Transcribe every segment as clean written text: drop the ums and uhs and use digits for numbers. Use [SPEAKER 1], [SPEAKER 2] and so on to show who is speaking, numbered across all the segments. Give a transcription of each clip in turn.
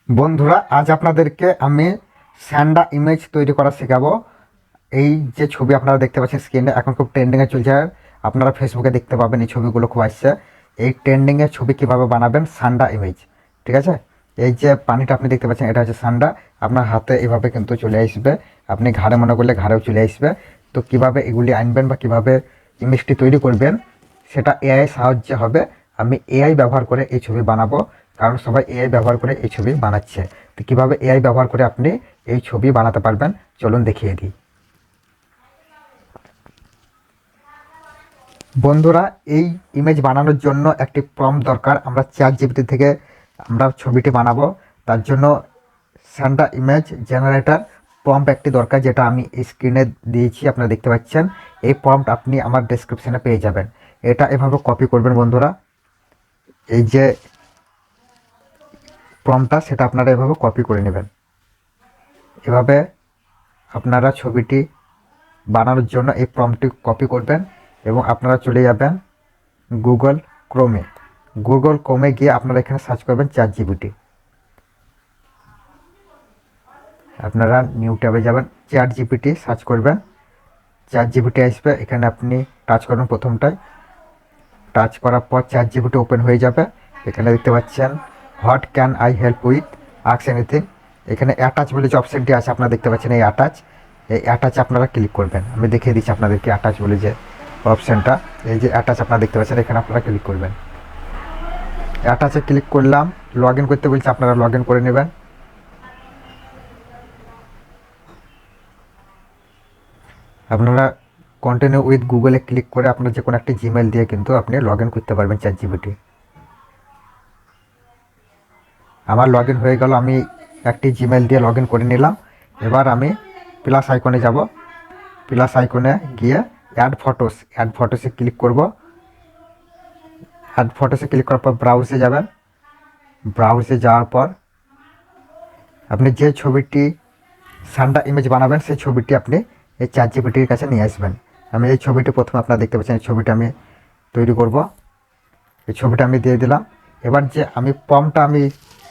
[SPEAKER 1] বন্ধুরা, আজ আপনাদেরকে আমি স্যান্ডা ইমেজ তৈরি করা শেখাবো। এই যে ছবি আপনারা দেখতে পাচ্ছেন স্ক্রিনে, এখন খুব ট্রেন্ডিংয়ে চলছে। আপনারা ফেসবুকে দেখতে পাবেন, এই ছবিগুলো খুব আসছে। এই ট্রেন্ডিংয়ের ছবি কিভাবে বানাবেন সান্ডা ইমেজ, ঠিক আছে? এই যে পানিটা আপনি দেখতে পাচ্ছেন, এটা হচ্ছে সান্ডা। আপনার হাতে এভাবে কিন্তু চলে আসবে, আপনি ঘাড়ে মনে করলে ঘাড়েও চলে আসবে। তো কিভাবে এগুলি আনবেন বা কিভাবে ইমেজটি তৈরি করবেন সেটা এআই সাহায্যে হবে। আমি এআই ব্যবহার করে এই ছবি বানাবো, কারণ সবাই এআই ব্যবহার করে এই ছবি বানাচ্ছে। তো কীভাবে এআই ব্যবহার করে আপনি এই ছবি বানাতে পারবেন চলুন দেখিয়ে দিই। বন্ধুরা, এই ইমেজ বানানোর জন্য একটি প্রম্পট দরকার। আমরা চ্যাটজিপিটি থেকে আমরা ছবিটি বানাবো, তার জন্য স্যান্ডা ইমেজ জেনারেটর প্রম্পট একটি দরকার, যেটা আমি স্ক্রিনে দিয়েছি, আপনারা দেখতে পাচ্ছেন। এই প্রম্পট আপনি আমার ডেসক্রিপশানে পেয়ে যাবেন। এটা এভাবে কপি করবেন বন্ধুরা। এই যে প্রম্পটটা, সেটা আপনারা এভাবে কপি করে নেবেন। এভাবে আপনারা ছবিটি বানানোর জন্য এই প্রম্পটটি কপি করবেন এবং আপনারা চলে যাবেন গুগল ক্রোমে গিয়ে আপনারা এখানে সার্চ করবেন চ্যাটজিপিটি। আপনারা নিউ ট্যাবে যাবেন, চ্যাটজিপিটি সার্চ করবেন, চ্যাটজিপিটি আসবে। এখানে আপনি টাচ করবেন প্রথমটায়। টাচ করার পর চ্যাটজিপিটি ওপেন হয়ে যাবে। এখানে দেখতে পাচ্ছেন what can I help with, ask anything. এখানে অ্যাটাচ বলে যে অপশানটি আছে, আপনারা দেখতে পাচ্ছেন এই অ্যাটাচে আপনারা ক্লিক করবেন। আমি দেখিয়ে দিচ্ছি আপনাদেরকে অ্যাটাচ বলে যে অপশানটা। এই যে অ্যাটাচ আপনারা দেখতে পাচ্ছেন, এখানে আপনারা ক্লিক করবেন। অ্যাটাচে ক্লিক করলাম, লগ ইন করতে বলছে, আপনারা লগ ইন করে নেবেন। আপনারা কন্টিনিউ উইথ গুগলে ক্লিক করে আপনার যে কোনো একটি জিমেল দিয়ে কিন্তু আপনি লগ ইন করতে পারবেন চ্যাটজিপিটি। আমার লগ ইন হয়ে গেল, আমি একটি জিমেল দিয়ে লগ ইন করে নিলাম। এবার আমি প্লাস আইকনে যাব, প্লাস আইকনে গিয়ে অ্যাড ফটোসে ক্লিক করব। অ্যাড ফটোসে ক্লিক করার পর ব্রাউজে যাবেন। ব্রাউজে যাওয়ার পর আপনি যে ছবিটি সান্ডা ইমেজ বানাবেন সেই ছবিটি আপনি এই চ্যাটজিপিটির কাছে নিয়ে আসবেন। আমি এই ছবিটি প্রথমে আপনারা দেখতে পাচ্ছেন, এই ছবিটা আমি তৈরি করব। এই ছবিটা আমি দিয়ে দিলাম। এবার যে আমি প্রম্পটটা আমি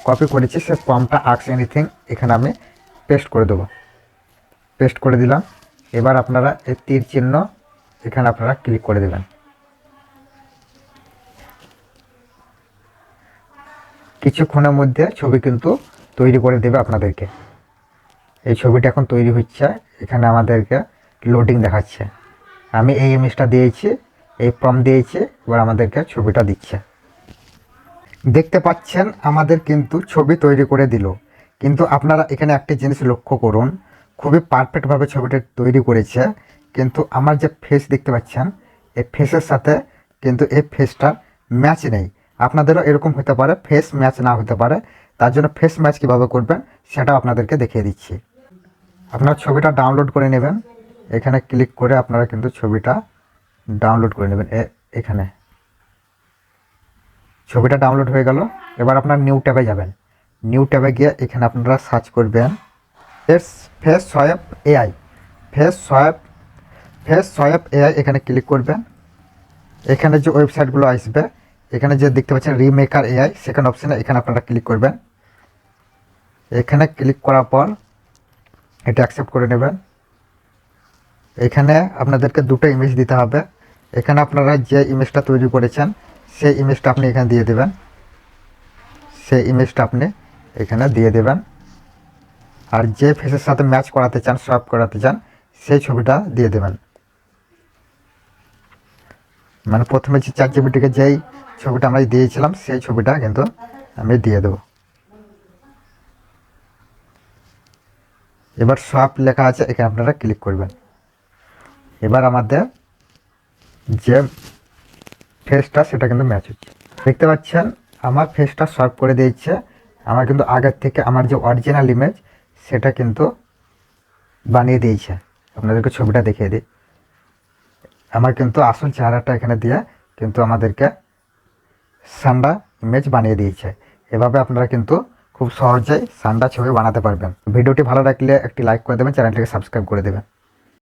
[SPEAKER 1] কপি করেছি, সেই প্রম্পটটা আস্ক এনিথিং এখানে আমি পেস্ট করে দেবো। পেস্ট করে দিলাম। এবার আপনারা এই তীর চিহ্ন এখানে আপনারা ক্লিক করে দেবেন। কিছুক্ষণের মধ্যে ছবি কিন্তু তৈরি করে দেবে আপনাদেরকে। এই ছবিটা এখন তৈরি হচ্ছে, এখানে আমাদেরকে লোডিং দেখাচ্ছে। আমি এই ইমেজটা দিয়েছি, এই প্রম্পট দিয়েছি, এবার আমাদেরকে ছবিটা দিচ্ছে। দেখতে পাচ্ছেন আমাদের কিন্তু ছবি তৈরি করে দিল। কিন্তু আপনারা এখানে একটি জিনিস লক্ষ্য করুন, খুবই পারফেক্টভাবে ছবিটা তৈরি করেছে, কিন্তু আমার যে ফেস দেখতে পাচ্ছেন, এই ফেসের সাথে কিন্তু এই ফেসটার ম্যাচ নেই। আপনাদেরও এরকম হতে পারে, ফেস ম্যাচ না হতে পারে। তার জন্য ফেস ম্যাচ কীভাবে করবেন সেটাও আপনাদেরকে দেখিয়ে দিচ্ছি। আপনারা ছবিটা ডাউনলোড করে নেবেন। এখানে ক্লিক করে আপনারা কিন্তু ছবিটা ডাউনলোড করে নেবেন। এখানে ছবিটা ডাউনলোড হয়ে গেল। এবার আপনার নিউ ট্যাবে যাবেন। নিউ ট্যাবে গিয়ে এখানে আপনারা সার্চ করবেন face swipe AI. Face swipe AI এখানে ক্লিক করবেন। এখানে যে ওয়েবসাইটগুলো আসবে, এখানে যে দেখতে পাচ্ছেন রিমেকার এআই, সেখানে অপশানে এখানে আপনারা ক্লিক করবেন। এখানে ক্লিক করার পর এটা অ্যাকসেপ্ট করে নেবেন। এখানে আপনাদেরকে দুটো ইমেজ দিতে হবে। এখানে আপনারা যে ইমেজটা তৈরি করেছেন সেই ইমেজটা আপনি এখানে দিয়ে দেবেন। সেই ইমেজটা আপনি এখানে দিয়ে দেবেন। আর যে ফেসের সাথে ম্যাচ করাতে চান, সোয়াইপ করাতে চান, সেই ছবিটা দিয়ে দেবেন। মানে প্রথমে যে চ্যাটজিপিটিকে যেই ছবিটা আমরা দিয়েছিলাম সেই ছবিটা কিন্তু আমি দিয়ে দেবো। এবার সোয়াইপ লেখা আছে, এখানে আপনারা ক্লিক করবেন। এবার আমাদের যে ফেসটা সেটা কিন্তু ম্যাচ হচ্ছে। দেখতে পাচ্ছেন আমার ফেসটা সোয়াইপ করে দিয়েছে। আমার কিন্তু আগের থেকে আমার যে অরিজিনাল ইমেজ সেটা কিন্তু বানিয়ে দিয়েছে। আপনাদেরকে ছবিটা দেখিয়ে দিই। আমার কিন্তু আসল চেহারাটা এখানে দিয়ে কিন্তু আমাদেরকে সান্ডা ইমেজ বানিয়ে দিয়েছে। এভাবে আপনারা কিন্তু খুব সহজেই সান্ডা ছবি বানাতে পারবেন। ভিডিওটি ভালো লাগলে একটি লাইক করে দেবেন, চ্যানেলটিকে সাবস্ক্রাইব করে দেবেন।